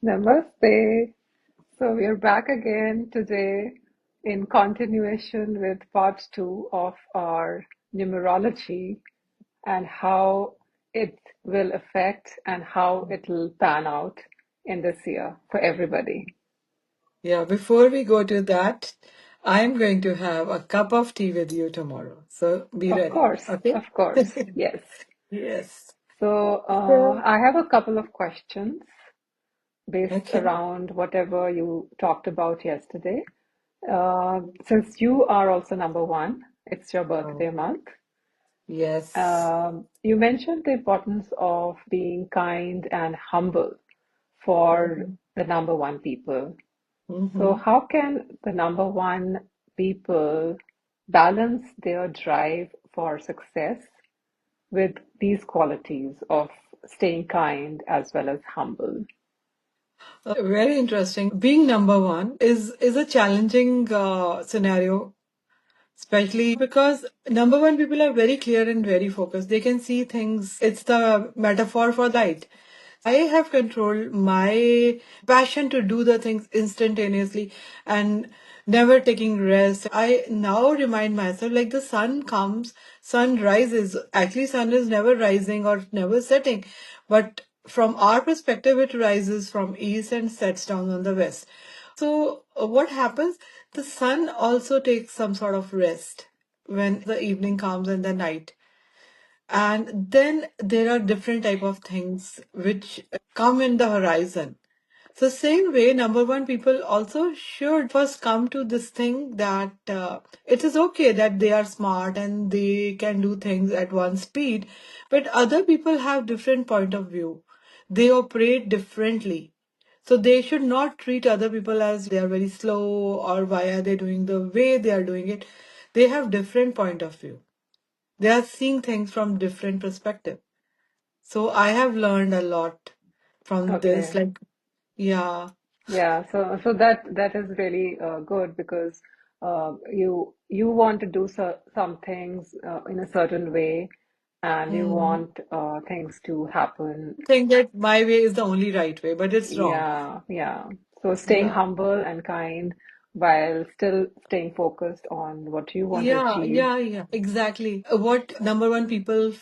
Namaste. So we are back again today in continuation with part two of our numerology and how it will affect and how it will pan out in this year for everybody. Yeah, before we go to that, I'm going to have a cup of tea with you tomorrow. So be ready. Okay? Of course, yes. Yes. So So, I have a couple of questions based okay. around whatever you talked about yesterday. Since you are also number one, it's your Oh, birthday month. yes. You mentioned the importance of being kind and humble for Mm-hmm. the number one people. So, Mm-hmm. how can the number one people balance their drive for success with these qualities of staying kind as well as humble? Very interesting. Being number one is a challenging scenario, especially because number one people are very clear and very focused. They can see things. It's the metaphor for light. I have controlled my passion to do the things instantaneously and never taking rest. I now remind myself like the sun comes, sun rises. Actually, sun is never rising or never setting, but from our perspective, it rises from east and sets down on the west. So what happens? The sun also takes some sort of rest when the evening comes and the night. And then there are different type of things which come in the horizon. So same way, number one, people also should first come to this thing that it is okay that they are smart and they can do things at one speed, but other people have different point of view. They operate differently. So they should not treat other people as they are very slow or why are they doing the way they are doing it. They have different point of view. They are seeing things from different perspective. So I have learned a lot from this. Okay. Like, yeah. Yeah, so that is really good because you want to do some things in a certain way, and you Mm. want things to happen. Think that my way is the only right way, but it's wrong. Yeah, yeah. So staying Yeah. humble and kind while still staying focused on what you want to Yeah, achieve. yeah, yeah, exactly. What number one people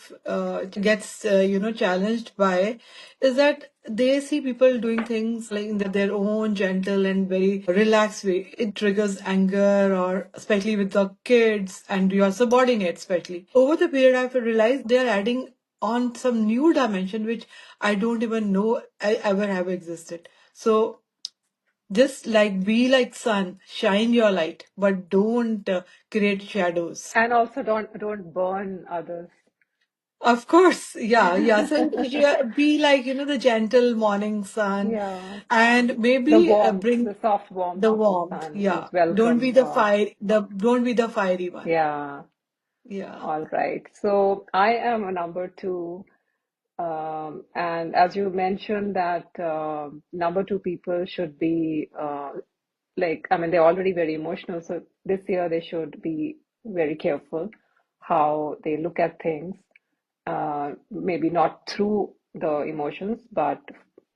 gets challenged by is that they see people doing things like in their own gentle and very relaxed way. It triggers anger, or especially with the kids and your subordinates, especially. Over the period, I've realized they are adding on some new dimension which I don't even know I ever have existed. So just like be like sun, shine your light, but don't create shadows. And also don't burn others. Of course, yeah, yeah. So yeah, be like, the gentle morning sun Yeah, and the maybe warmth, bring the soft warmth the of the warmth. sun is Yeah. Don't be welcome. the don't be the fiery one. Yeah. Yeah. All right. So I am a number two. And as you mentioned that number two people should be I mean, they're already very emotional. So this year they should be very careful how they look at things. Maybe not through the emotions, but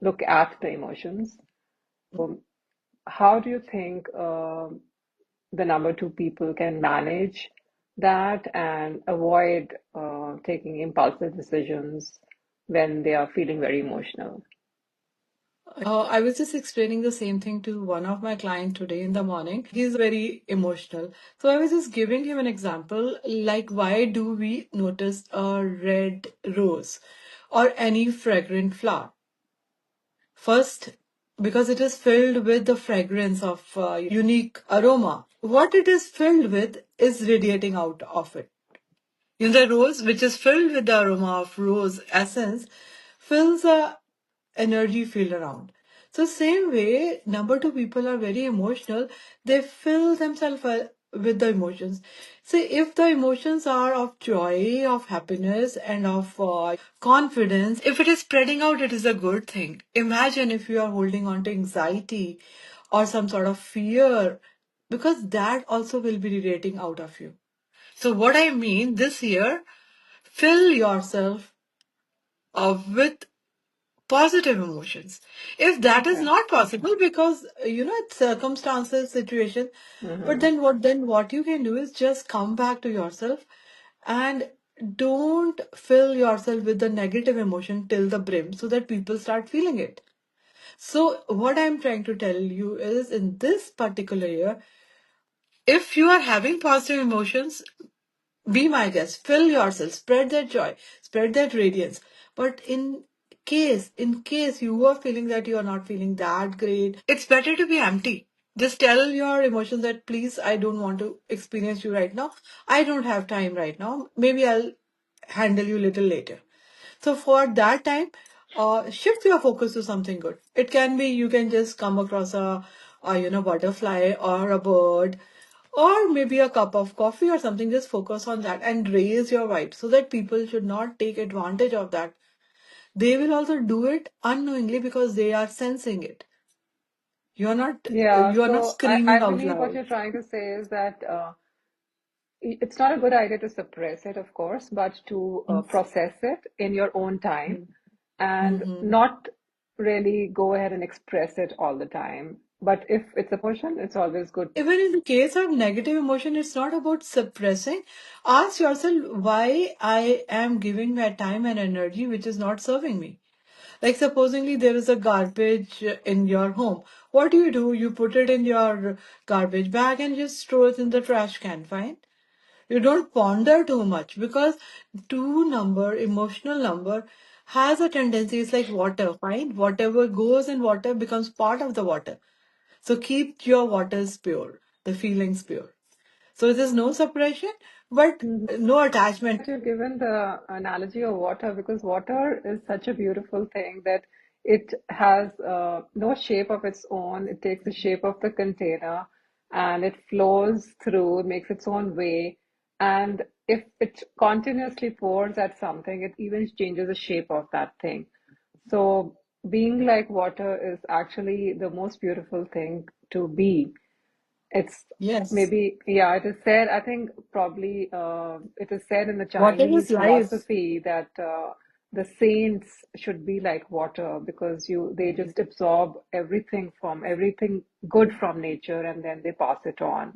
look at the emotions. How do you think the number two people can manage that and avoid taking impulsive decisions when they are feeling very emotional? I was just explaining the same thing to one of my clients today in the morning. He's very emotional. So I was just giving him an example, like why do we notice a red rose or any fragrant flower? First, because it is filled with the fragrance of unique aroma. What it is filled with is radiating out of it. The rose, which is filled with the aroma of rose essence, fills a energy field around. So same way, number two people are very emotional. They fill themselves with the emotions. See, if the emotions are of joy, of happiness, and of confidence, if it is spreading out, it is a good thing. Imagine if you are holding on to anxiety or some sort of fear, because that also will be radiating out of you. So what I mean this year, fill yourself with positive emotions. If that is Okay. not possible because it's circumstances, situation, but Mm-hmm. then what you can do is just come back to yourself and don't fill yourself with the negative emotion till the brim so that people start feeling it. So what I'm trying to tell you is in this particular year, if you are having positive emotions, be my guest, fill yourself, spread that joy, spread that radiance. But in case you are feeling that you are not feeling that great, it's better to be empty. Just tell your emotions that please, I don't want to experience you right now. I don't have time right now. Maybe I'll handle you little later. So for that time, shift your focus to something good. It can be you can just come across a butterfly or a bird or maybe a cup of coffee or something. Just focus on that and raise your vibe so that people should not take advantage of that. They will also do it unknowingly because they are sensing it. Yeah, You are not so I screaming out believe what loud. you're trying to say is that it's not a good idea to suppress it, of course, but to process it in your own time and Mm-hmm. not really go ahead and express it all the time. But if it's emotion, it's always good. Even in the case of negative emotion, it's not about suppressing. Ask yourself why I am giving my time and energy which is not serving me. Like supposingly there is a garbage in your home. What do? You put it in your garbage bag and just throw it in the trash can, fine? You don't ponder too much because emotional number has a tendency, it's like water, fine? Whatever goes in water becomes part of the water. So keep your waters pure, the feelings pure. So there's no suppression, but Mhm. no attachment. You've given the analogy of water because water is such a beautiful thing that it has no shape of its own. It takes the shape of the container and it flows through, it makes its own way. And if it continuously pours at something, it even changes the shape of that thing. So being like water is actually the most beautiful thing to be. It's Yes. maybe, yeah, it is said, I think probably it is said in the Water is Chinese life. philosophy that the saints should be like water because they just absorb everything good from nature and then they pass it on.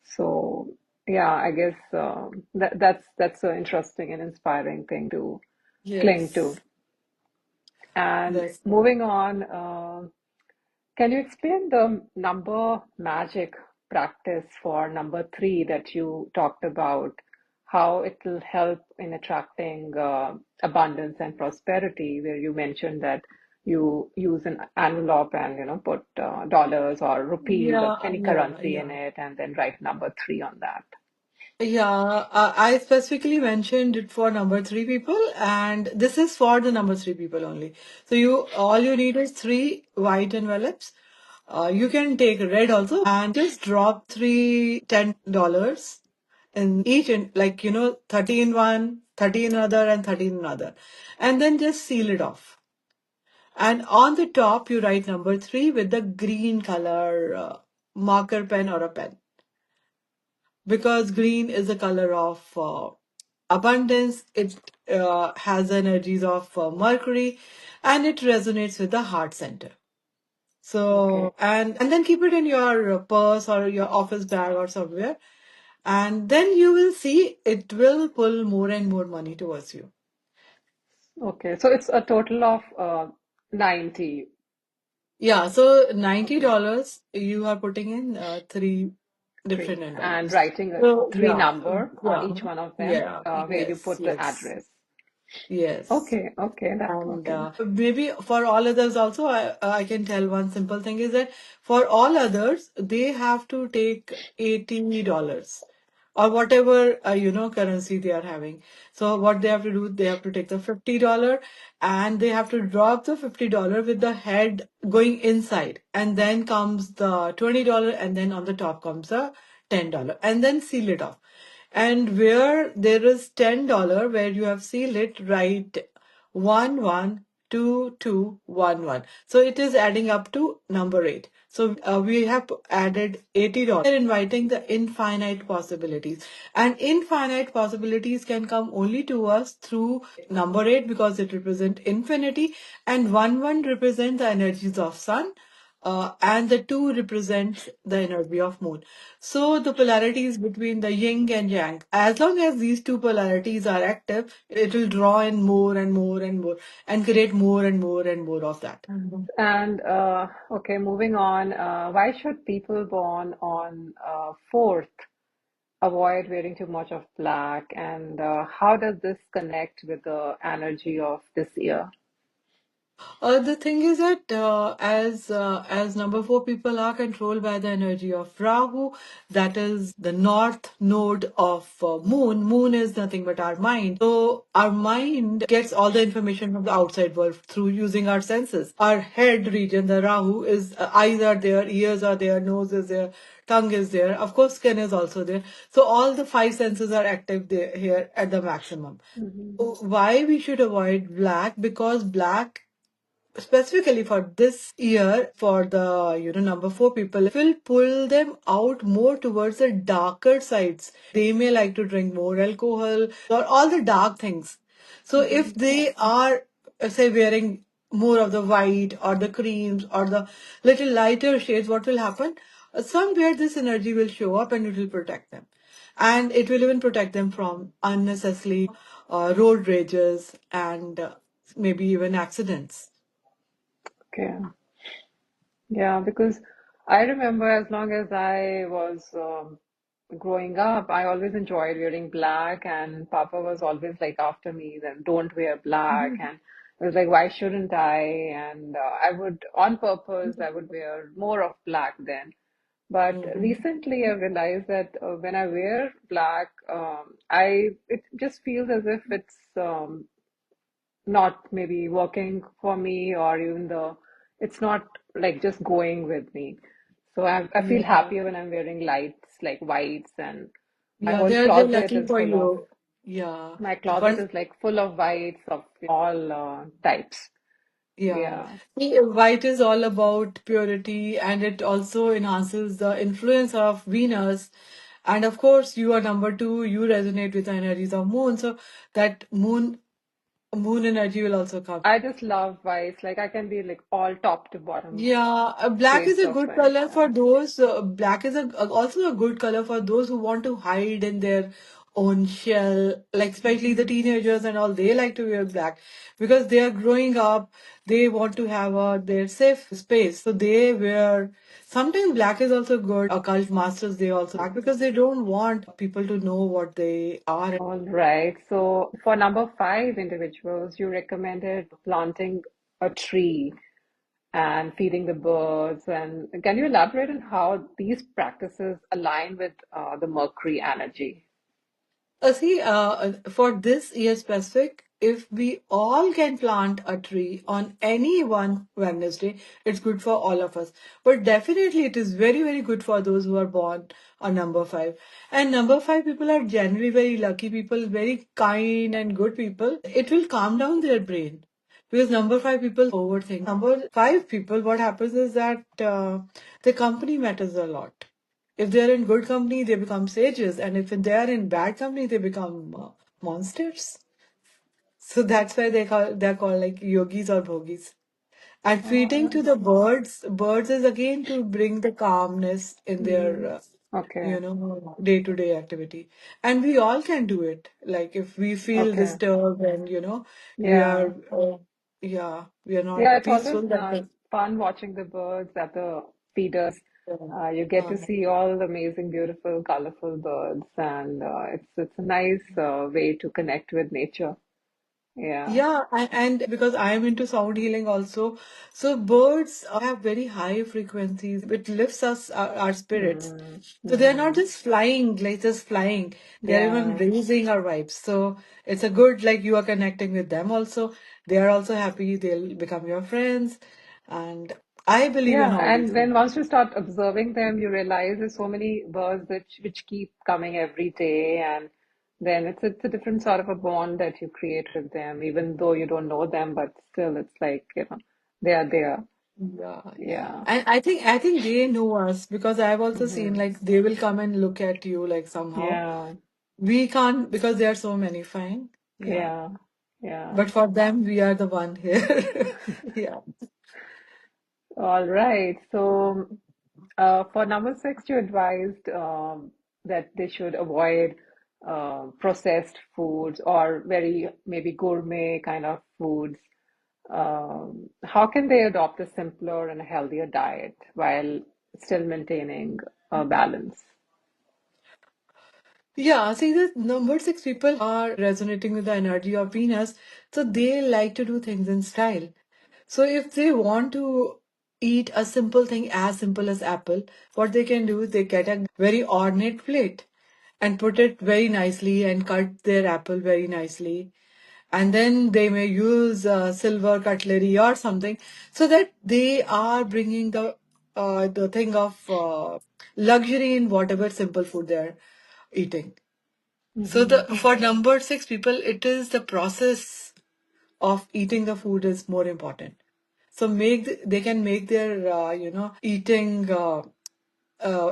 So yeah, I guess that's an interesting and inspiring thing to cling to. Yes. And That's correct. moving on, can you explain the number magic practice for number three that you talked about? How it will help in attracting abundance and prosperity, where you mentioned that you use an envelope and put dollars or rupees or Yeah, any yeah, currency in yeah. it, and then write number three on that. Yeah, I specifically mentioned it for number three people, and this is for the number three people only. So all you need is three white envelopes. You can take red also, and just drop three $10 in each, like 30 in one, 30 in another, and 30 in another, and then just seal it off. And on the top, you write number three with the green color marker pen or a pen because green is the color of abundance. It has energies of Mercury and it resonates with the heart center. Okay. So, and then keep it in your purse or your office bag or somewhere. And then you will see it will pull more and more money towards you. Okay. So it's a total of 90. Yeah, so Okay. $90 you are putting in three different Three. And envelopes. writing a So three yeah, number on yeah, each one of them, yeah, where you yes, put the yes, address. yes. Okay, okay, that And okay. maybe for all others also, I can tell one simple thing is that for all others, they have to take $80 or whatever currency they are having. So what they have to do, they have to take the $50 and they have to drop the $50 with the head going inside, and then comes the $20 and then on the top comes the $10 and then seal it off. And where there is $10 where you have sealed it, write 112211. So it is adding up to number eight. So we have added $80. We're inviting the infinite possibilities. And infinite possibilities can come only to us through number eight because it represents infinity, and one represents the energies of sun. And the two represents the energy of moon. So the polarities between the yin and yang. As long as these two polarities are active, it will draw in more and more and more and create more and more and more of that. And okay, moving on. Why should people born on 4th avoid wearing too much of black? And how does this connect with the energy of this year? The thing is that as number four people are controlled by the energy of Rahu, that is the north node of Moon. Moon is nothing but our mind. So our mind gets all the information from the outside world through using our senses. Our head region, the Rahu, is eyes are there, ears are there, nose is there, tongue is there. Of course, skin is also there. So all the five senses are active there here at the maximum. Hmm. So why we should avoid black? Because black specifically for this year for the number four people, it will pull them out more towards the darker sides. They may like to drink more alcohol or all the dark things. So if Hmm. they are say wearing more of the white or the creams or the little lighter shades, what will happen? Somewhere this energy will show up and it will protect them, and it will even protect them from unnecessarily road rages and maybe even accidents. Okay. Yeah, because I remember as long as I was growing up, I always enjoyed wearing black, and Papa was always like after me that don't wear black, and it was like why shouldn't I? And I would on purpose I would wear more of black then. But Mhm. recently I realized that when I wear black, I it just feels as if it's not maybe working for me, or even the it's not like just going with me. So I feel Yeah, happier when I'm wearing lights like whites, and my yeah, whole they're closet lucky is for full of you. Yeah, my closet one, is like full of whites of all types. yeah. Yeah. See, white is all about purity, and it also enhances the influence of Venus. And of course, you are number two. You resonate with the energies of moon, so that moon energy will also come. I just love whites. Like I can be like all top to bottom Yeah, black is shades a of good white. color Yeah. for those. Black is also a good color for those who want to hide in their own shell. Like especially the teenagers and all, they like to wear black because they are growing up. They want to have their safe space, so they wear. Sometimes black is also good. Occult masters they also black because they don't want people to know what they are. All right. So for number 5 individuals, you recommended planting a tree and feeding the birds. And can you elaborate on how these practices align with the Mercury energy? For this year specific, if we all can plant a tree on any one Wednesday, it's good for all of us. But definitely, it is very, very good for those who are born on number five. And number five people are generally very lucky people, very kind and good people. It will calm down their brain. Because number five people overthink. Number five people, what happens is that the company matters a lot. If they're in good company, they become sages, and if they are in bad company, they become monsters. So that's why they're called like yogis or bhogis. And feeding Oh, to the birds is again to bring the calmness in their okay. day-to-day activity. And we all can do it. Like if we feel Okay. disturbed and we Yeah. are we are not Yeah, it's always peaceful, that fun watching the birds at the feeders. You get uh, to see all the amazing, beautiful, colorful birds, and it's a nice way to connect with nature. Yeah. yeah, and because I am into sound healing also, so birds have very high frequencies. It lifts our spirits. Mm, So they're not mm-hmm. just flying, like just flying. They're even Yeah. raising our vibes. So it's a good, like you are connecting with them also. They are also happy. They'll become your friends. And I believe in Yeah, all these and things. then once you start observing them, you realize there's so many birds which keep coming every day, and then it's a different sort of a bond that you create with them, even though you don't know them, but still it's like, they are there. Yeah, yeah. Yeah. And I think they know us because I've also seen Hmm. like they will come and look at you like somehow. Yeah. We can't because there are so many, fine. Yeah. Yeah. Yeah. But for them, we are the one here. Yeah. All right. So, for number six, you advised that they should avoid processed foods or very maybe gourmet kind of foods. How can they adopt a simpler and a healthier diet while still maintaining a balance? Yeah, see, the number six people are resonating with the energy of Venus, so they like to do things in style. So if they want to eat a simple thing as simple as apple, what they can do is they get a very ornate plate and put it very nicely and cut their apple very nicely. And then they may use silver cutlery or something so that they are bringing the thing of luxury in whatever simple food they're eating. So Hmm. the for number six people, it is the process of eating the food is more important. So they can make their eating A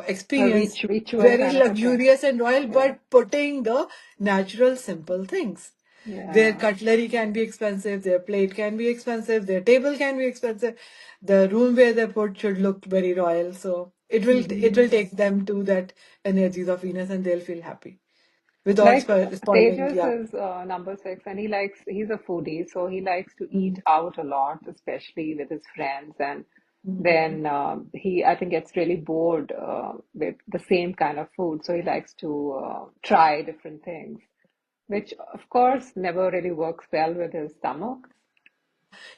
experience ritual very kind of a thing. luxurious and royal, Yeah. but putting the natural simple things. Their Yeah. cutlery can be expensive, their plate can be expensive, their table can be expensive. The room where they put should look very royal. So it will Hmm. take them to that energies of Venus, and they'll feel happy without Like spoiling. Tejas Yeah. is number six, and he's a foodie, so he likes to eat out a lot, especially with his friends. And Mhm. then I think, gets really bored with the same kind of food, so he likes to try different things, which of course never really works well with his stomach.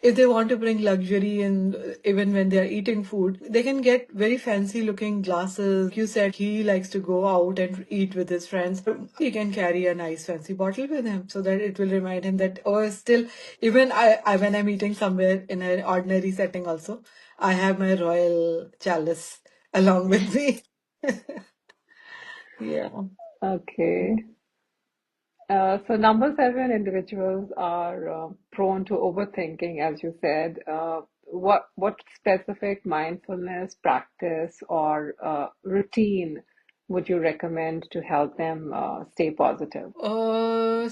If they want to bring luxury in, even when they're eating food, they can get very fancy looking glasses. Like you said, he likes to go out and eat with his friends. He can carry a nice fancy bottle with him so that it will remind him that, oh, still, even I when I'm eating somewhere in an ordinary setting also, I have my royal chalice along with me. Yeah. Okay. So number seven, individuals are prone to overthinking, as you said. What specific mindfulness practice or routine would you recommend to help them stay positive?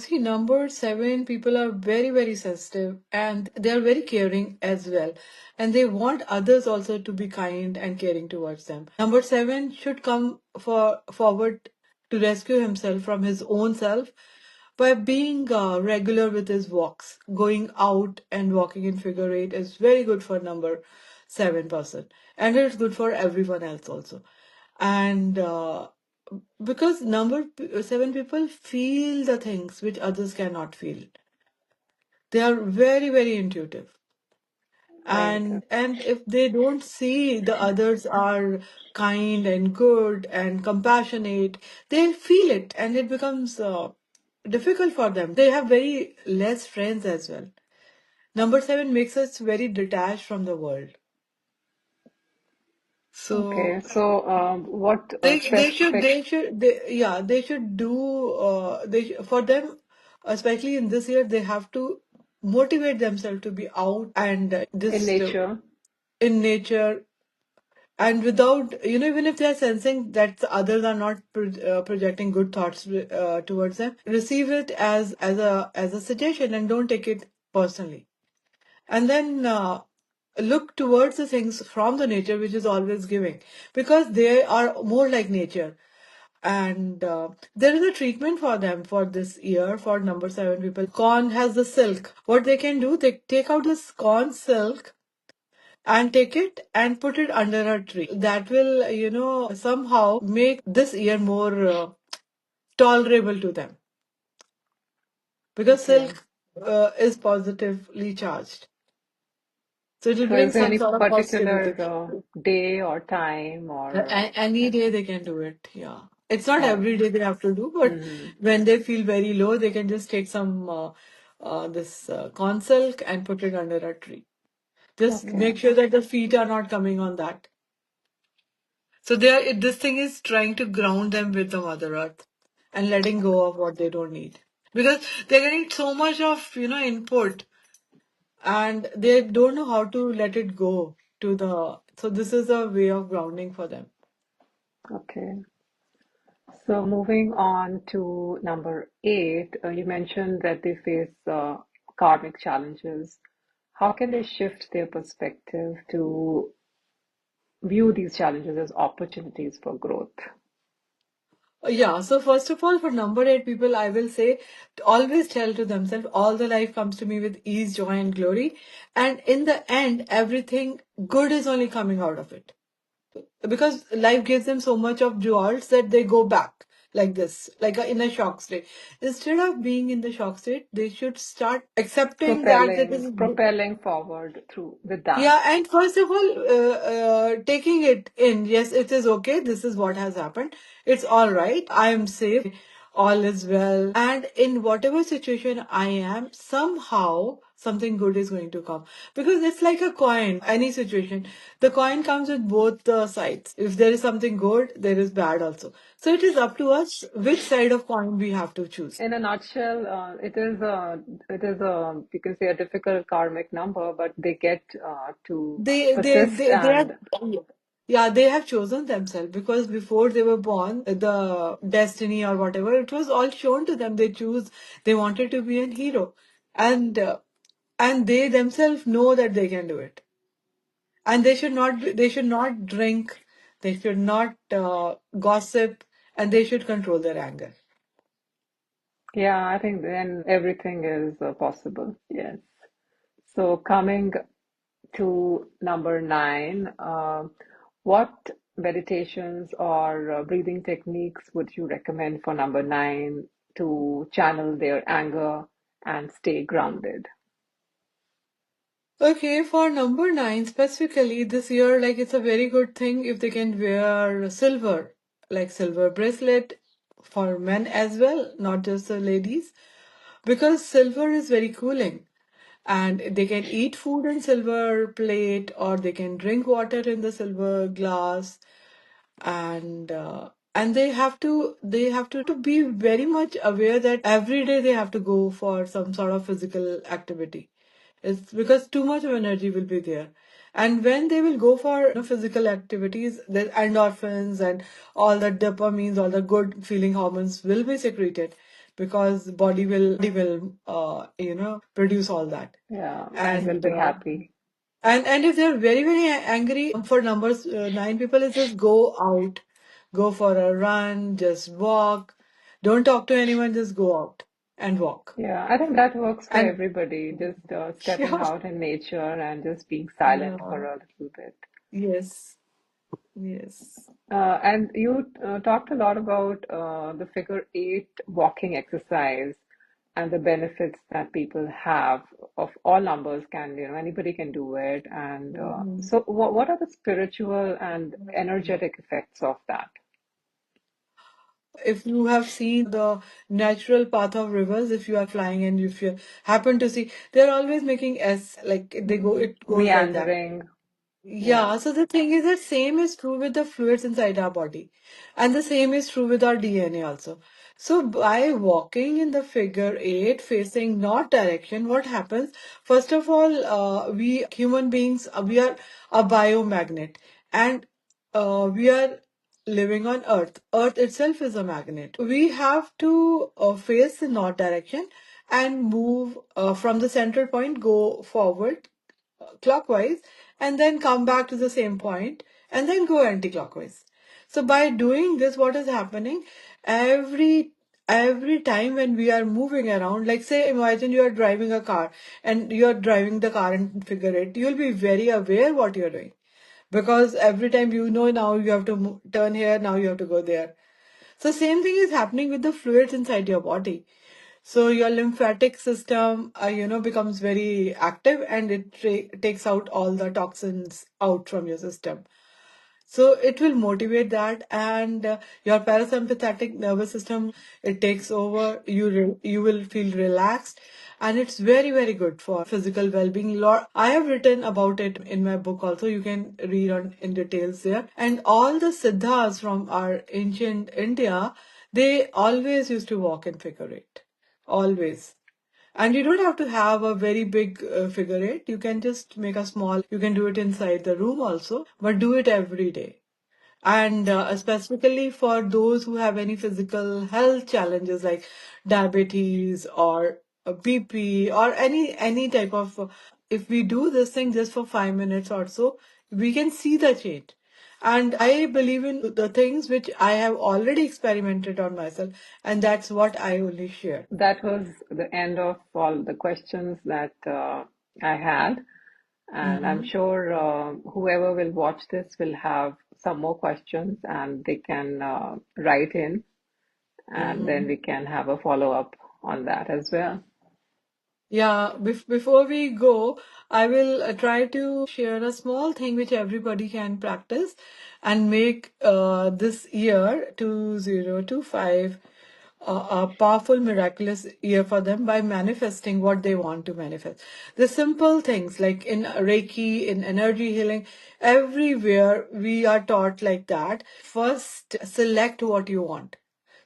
See, number seven, people are very, very sensitive and they are very caring as well. And they want others also to be kind and caring towards them. Number seven should come forward to rescue himself from his own self by being regular with his walks. Going out and walking in figure eight is very good for number seven person. And it's good for everyone else also. And because seven people feel the things which others cannot feel. They are very, very intuitive. Right. And if they don't see the others are kind and good and compassionate, they feel it and it becomes difficult for them. They have very less friends as well. Number seven makes us very detached from the world. Okay. So So, what specific? they should do for them, especially in this year, they have to motivate themselves to be out and In just nature? in nature, and without, even if they are sensing that the others are not projecting good thoughts towards them, receive it as a suggestion and don't take it personally. And then look towards the things from the nature which is always giving, because they are more like nature. And there is a treatment for them for this year for number seven people. Corn has the silk. What they can do, they take out this corn silk and take it and put it under a tree. That will, somehow make this year more tolerable to them, because Okay. silk is positively charged. So it will So, bring is there some any sort of particular positivity. Day or time or Any day anything? they can do it. Yeah. It's not Oh. every day they have to do, but Hmm. when they feel very low, they can just take some this corn silk and put it under a tree. Just Okay. make sure that the feet are not coming on that. So this thing is trying to ground them with the Mother Earth and letting go of what they don't need. Because they're getting so much of, input, and they don't know how to let it go. to the, so this is a way of grounding for them. Okay. So moving on to number eight, you mentioned that they face karmic challenges. How can they shift their perspective to view these challenges as opportunities for growth? Yeah, so first of all, for number eight people, I will say to always tell to themselves, all the life comes to me with ease, joy, and glory. And in the end, everything good is only coming out of it. Because life gives them so much of jewels that they go back like this, like in a shock state. Instead of being in the shock state, they should start accepting that this is good. Propelling forward through with that. Yeah, and first of all, taking it in, yes, it is okay. This is what has happened. It's all right. I am safe. All is well. And in whatever situation I am, somehow something good is going to come. Because it's like a coin, any situation. The coin comes with both the sides. If there is something good, there is bad also. So it is up to us which side of coin we have to choose. In a nutshell, it is a you can say a difficult karmic number, but they get to persist They are, and yeah, they have chosen themselves because before they were born, the destiny or whatever, it was all shown to them. They wanted to be a hero, and they themselves know that they can do it, and they should not drink, they should not gossip, and they should control their anger. yeah, I think then everything is possible. Yes. So coming to number nine, what meditations or breathing techniques would you recommend for number nine to channel their anger and stay grounded? Okay, for number nine specifically this year, like it's a very good thing if they can wear silver, like silver bracelet for men as well, not just the ladies, because silver is very cooling and they can eat food in silver plate or they can drink water in the silver glass, and they have to be very much aware that every day they have to go for some sort of physical activity. It's because too much of energy will be there. And when they will go for physical activities, the endorphins and all the dopamines, all the good feeling hormones will be secreted because body will produce all that. Yeah, and will And be happy. and if they're very very angry, for numbers nine people, is just go out, go for a run, just walk, don't talk to anyone, just go out and walk. Yeah, I think that works for And everybody. Just stepping yeah, out in nature and just being silent for yeah, a little bit. yes, yes. And you talked a lot about the figure eight walking exercise and the benefits that people have of all numbers can, anybody can do it. And Mhm. so, what are the spiritual and energetic effects of that? If you have seen the natural path of rivers, if you are flying and if you happen to see, they're always making S, like it goes like that. Meandering. Yeah. Yeah, so the thing is that same is true with the fluids inside our body, and the same is true with our DNA also. So by walking in the figure eight, facing north direction, what happens? First of all, we human beings, we are a biomagnet, and we are living on Earth. Earth itself is a magnet. We have to face the north direction and move from the central point, go forward clockwise, and then come back to the same point and then go anti-clockwise. So by doing this, what is happening? Every time when we are moving around, like say imagine you are driving a car and you are driving the car in figure eight, you'll be very aware what you're doing. Because every time now you have to turn here, now you have to go there. So same thing is happening with the fluids inside your body. So your lymphatic system, becomes very active and it takes out all the toxins out from your system. So it will motivate that, and your parasympathetic nervous system, it takes over. You will feel relaxed, and it's very very good for physical well-being. I have written about it in my book also. You can read on in details there. And all the siddhas from our ancient India, they always used to walk in figure eight, always. And you don't have to have a very big figure eight. You can just make a small, you can do it inside the room also, but do it every day. And specifically for those who have any physical health challenges like diabetes or BP or any type of, if we do this thing just for 5 minutes or so, we can see the change. And I believe in the things which I have already experimented on myself, and that's what I only share. That was the end of all the questions that I had. And I'm Mm-hmm. sure whoever will watch this will have some more questions and they can write in, and then Mm-hmm. we can have a follow-up on that as well. Yeah, before we go, I will try to share a small thing which everybody can practice and make this year 2025 a powerful, miraculous year for them by manifesting what they want to manifest. The simple things like in Reiki, in energy healing, everywhere we are taught like that. First, select what you want.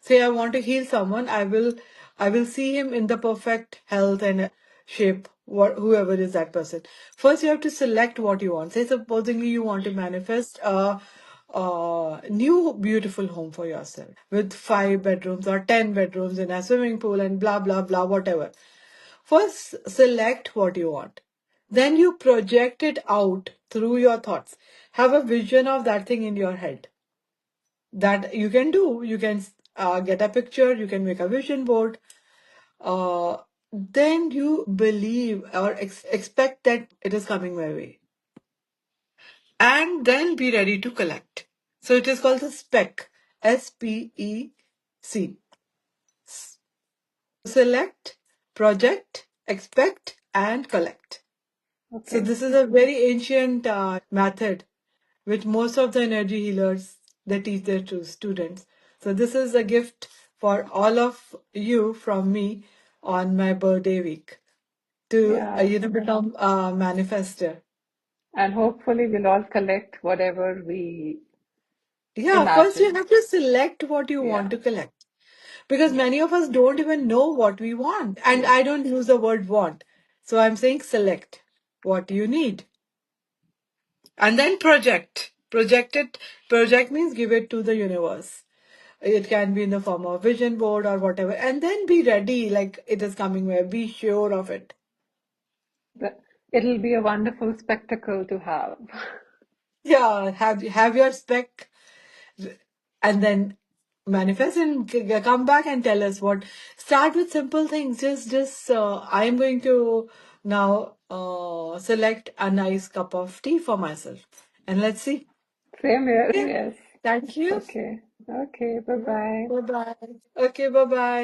Say I want to heal someone, I will see him in the perfect health and shape, whoever is that person. First you have to select what you want. Say supposedly you want to manifest a new beautiful home for yourself with 5 bedrooms or 10 bedrooms in a swimming pool and blah blah blah, whatever. First select what you want, then you project it out through your thoughts. Have a vision of that thing in your head. That you can do. You can get a picture, you can make a vision board. Then you believe or expect that it is coming my way. And then be ready to collect. So it is called the spec. SPEC. Select, project, expect, and collect. So Okay. this is a very ancient method which most of the energy healers they teach their students. So this is a gift for all of you from me on my birthday week to Yeah. become a manifester. And hopefully we'll all collect whatever we Yeah, first you imagine. have to select what you want Yeah. to collect because Yeah. many of us don't even know what we want. And Yeah. I don't use the word want. So I'm saying select what you need. And then project. Project it. Project means give it to the universe. It can be in the form of vision board or whatever. And then be ready, like it is coming where. Be sure of it. But it'll be a wonderful spectacle to have. Yeah, have your spec and then manifest and come back and tell us what. Start with simple things. Just I am going to now select a nice cup of tea for myself. And let's see. Same here. Okay. Yes. Thank you. Okay. Okay. Bye bye. Bye bye. Okay, bye bye.